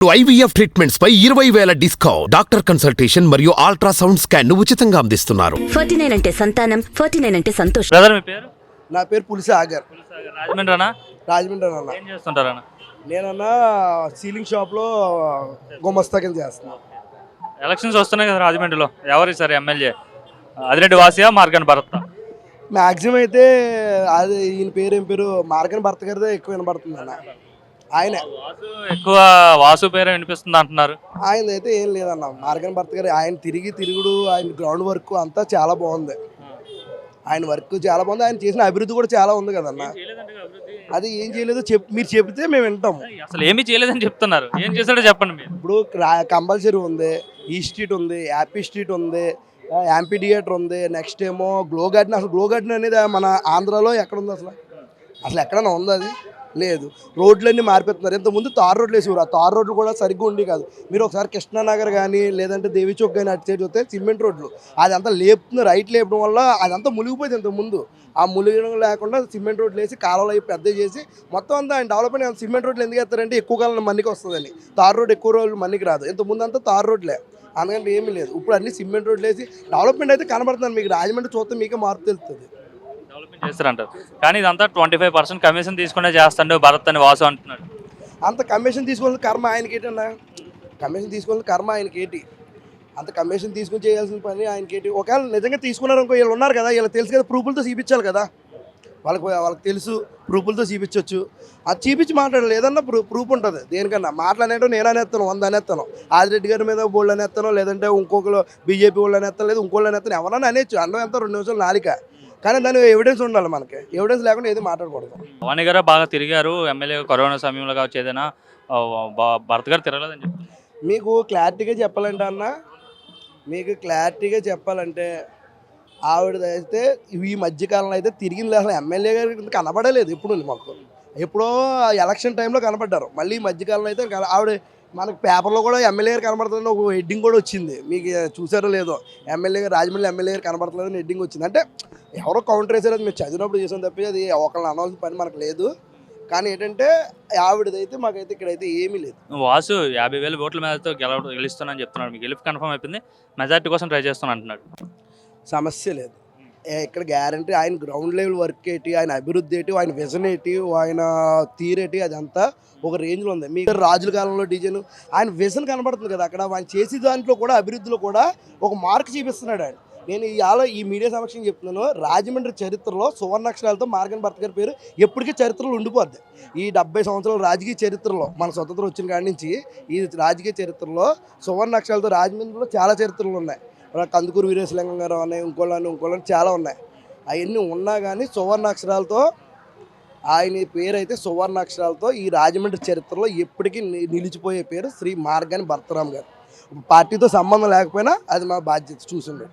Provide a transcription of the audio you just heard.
IVF treatments పై 20,000 discount. Doctor consultation మరియు ultrasound scan ఉచితంగా అందిస్తున్నారు. 49 అంటే సంతానం, 49 అంటే సంతోషం. బ్రదర్ మీ పేరు? నా పేరు పులిసే ఆగర్. రాజమండ్రి అన్న? రాజమండ్రి అన్న. ఏం చేస్తుంటారన్న? నేనన్నా సీలింగ్ షాప్లో గుమస్తా కింద చేస్తున్నాను. ఎలక్షన్స్ వస్తున్నాయి కదా రాజమండ్రిలో, ఎవరు సార్ ఎమ్మెల్యే? అదిరెడ్డి వాసియా, మార్గన్ భరత్? మ్యాక్సిమం అయితే అది ఈయన పేరు ఏం పేరు మార్గన్ భర్త గారిదే ఎక్కువ వినబడుతుంది అన్న. ఆయన ఎక్కువ వాసు పేరు వినిపిస్తుంది అంటున్నారు. ఆయనది అయితే ఏం లేదన్న. మార్గన్ భర్త గారు ఆయన తిరుగుడు, ఆయన గ్రౌండ్ వర్క్ అంతా చాలా బాగుంది. ఆయన వర్క్ చాలా బాగుంది. ఆయన చేసిన అభివృద్ధి కూడా చాలా ఉంది కదన్న. అది ఏం చేయలేదు మీరు చెప్తే మేము వింటాం. అసలు ఏమీ చేయలేదని చెప్తున్నారు, ఏం చేశాడో చెప్పండి మీరు. ఇప్పుడు కంపల్సరీ ఉంది, ఈ స్ట్రీట్ ఉంది, హ్యాపీ స్ట్రీట్ ఉంది, యాంపీ థియేటర్ ఉంది, నెక్స్ట్ ఏమో గ్లో గార్డెన్. అసలు గ్లో గార్డెన్ అనేది మన ఆంధ్రాలో ఎక్కడ ఉంది? అసలు ఎక్కడైనా ఉంది? అది లేదు. రోడ్లన్నీ మారిపోతున్నారు. ఇంతకుముందు తార్ రోడ్లు వేసేవారు. ఆ తార్ రోడ్లు కూడా సరిగ్గా ఉండి కాదు. మీరు ఒకసారి కృష్ణానగర్ కానీ లేదంటే దేవి చౌక్ కానీ అటు సైడ్ చూస్తే సిమెంట్ రోడ్లు అదంతా లేపుతుంది. రైట్ లేపడం వల్ల అదంతా మునిగిపోయింది. ఇంతకుముందు ఆ మునిగడం లేకుండా సిమెంట్ రోడ్లు వేసి కాలువలు అవి పెద్ద చేసి మొత్తం అంతా ఆయన డెవలప్మెంట్. సిమెంట్ రోడ్లు ఎందుకు వేస్తారంటే ఎక్కువ కాలం మన్నికి వస్తుందని. తార్ రోడ్ ఎక్కువ రోజులు మన్నికి రాదు. ఇంతకుముందు అంతా తార్ రోడ్లే, అందుకంటే ఏమీ లేదు. ఇప్పుడు అన్ని సిమెంట్ రోడ్లు వేసి డెవలప్మెంట్ అయితే కనబడుతుంది. మీకు రాజమండ్రి చూస్తే మీకే మార్పు తెలుస్తుంది. డెవలప్మెంట్ చేస్తారంటారు, కానీ ఇదంతా 25% కమిషన్ తీసుకునే చేస్తాడు భరత్ అని వాసు అంటున్నాడు. అంత కమిషన్ తీసుకోవాలి కర్మ ఆయనకేటన్నా? కమిషన్ తీసుకోవాలి కర్మ ఆయనకేటి? అంత కమిషన్ తీసుకుని చేయాల్సిన పని ఆయనకేటి? ఒకవేళ నిజంగా తీసుకున్నారు అనుకో, వీళ్ళు ఉన్నారు కదా, వీళ్ళకి తెలుసు కదా, ప్రూఫ్లతో చూపించాలి కదా. వాళ్ళకి తెలుసు, ప్రూఫ్లతో చూపించవచ్చు. అది చూపించి మాట్లాడాలి. ఏదన్నా ప్రూఫ్ ఉంటుంది దేనికన్నా. మాట్లాడేటో నేను అనేస్తాను, 100 అనేస్తాను. ఆదిరెడ్డి గారి మీద బోల్డ్ అనేస్తాను, లేదంటే ఇంకొకరు బీజేపీ వాళ్ళు అనేస్తాను, లేదా ఇంకోళ్ళు అనేస్తాను. ఎవరన్నా అనేచ్చు. అన్నం ఎంత 2 నిమిషాలు నాలిక, కానీ దాని ఎవిడెన్స్ ఉండాలి. మనకి ఎవిడెన్స్ లేకుండా ఏది మాట్లాడకూడదు. వాణి గారు బాగా తిరిగారు ఎమ్మెల్యే, కరోనా సమయంలో కావచ్చు, ఏదైనా భరత్ గారు తిరగలేదని చెప్తారు. మీకు క్లారిటీగా చెప్పాలంటే అన్న, మీకు క్లారిటీగా చెప్పాలంటే ఆవిడదైతే ఈ మధ్యకాలంలో అయితే తిరిగింది. అసలు ఎమ్మెల్యే గారికి కనబడలేదు ఎప్పుడు. మాకు ఎప్పుడో ఎలక్షన్ టైంలో కనబడ్డారు. మళ్ళీ ఈ మధ్యకాలంలో అయితే ఆవిడ మనకు పేపర్లో కూడా ఎమ్మెల్యే గారు కనబడుతుందని ఒక హెడ్డింగ్ కూడా వచ్చింది. మీకు చూసారో లేదో, ఎమ్మెల్యే గారు రాజమండ్రి ఎమ్మెల్యే గారు కనబడలేదని హెడ్డింగ్ వచ్చింది. అంటే ఎవరో కౌంటర్ వేసారు. అది మేము చదివినప్పుడు చేసాం తప్పి అది ఒకళ్ళని అనవలసిన పని మనకు లేదు. కానీ ఏంటంటే ఆవిడదైతే మాకైతే ఇక్కడైతే ఏమీ లేదు. వాసు 50,000 ఓట్ల మీదతో గెలుస్తానని చెప్తున్నాడు. మీకు గెలుపు కన్ఫర్మ్ అయిపోయింది, మెజార్టీ కోసం ట్రై చేస్తాను అంటున్నాడు. సమస్య లేదు ఇక్కడ. గ్యారంటీ ఆయన గ్రౌండ్ లెవెల్ వర్క్ ఏంటి, ఆయన అభివృద్ధి ఏంటి, ఆయన విజన్ ఏంటి, ఆయన తీరేటి, అదంతా ఒక రేంజ్లో ఉంది. మీకు రాజుల కాలంలో డిజైన్ ఆయన విజన్ కనబడుతుంది కదా అక్కడ. ఆయన చేసే దాంట్లో కూడా అభివృద్ధిలో కూడా ఒక మార్క్ చూపిస్తున్నాడు ఆయన. నేను ఈ మీడియా సమక్షంగా చెప్తున్నాను, రాజమండ్రి చరిత్రలో సువర్ణాక్షరాలతో మార్గన్ భరత్ గారి పేరు ఎప్పటికీ చరిత్రలో ఉండిపోద్ది. ఈ 70 సంవత్సరాల రాజకీయ చరిత్రలో, మన స్వతంత్రం వచ్చిన కాడి నుంచి ఈ రాజకీయ చరిత్రలో సువర్ణాక్షరాలతో రాజమండ్రిలో చాలా చరిత్రలు ఉన్నాయి. కందుకూరు వీరేశలింగం గారు ఉన్నాయి, ఇంకోళ్ళని చాలా ఉన్నాయి. అవన్నీ ఉన్నా కానీ సువర్ణాక్షరాలతో ఆయన పేరు అయితే సువర్ణాక్షరాలతో ఈ రాజమండ్రి చరిత్రలో ఎప్పటికీ నిలిచిపోయే పేరు శ్రీ మార్గన్ భరతరామ్ గారు. పార్టీతో సంబంధం లేకపోయినా అది మా బాధ్యత చూసిండే.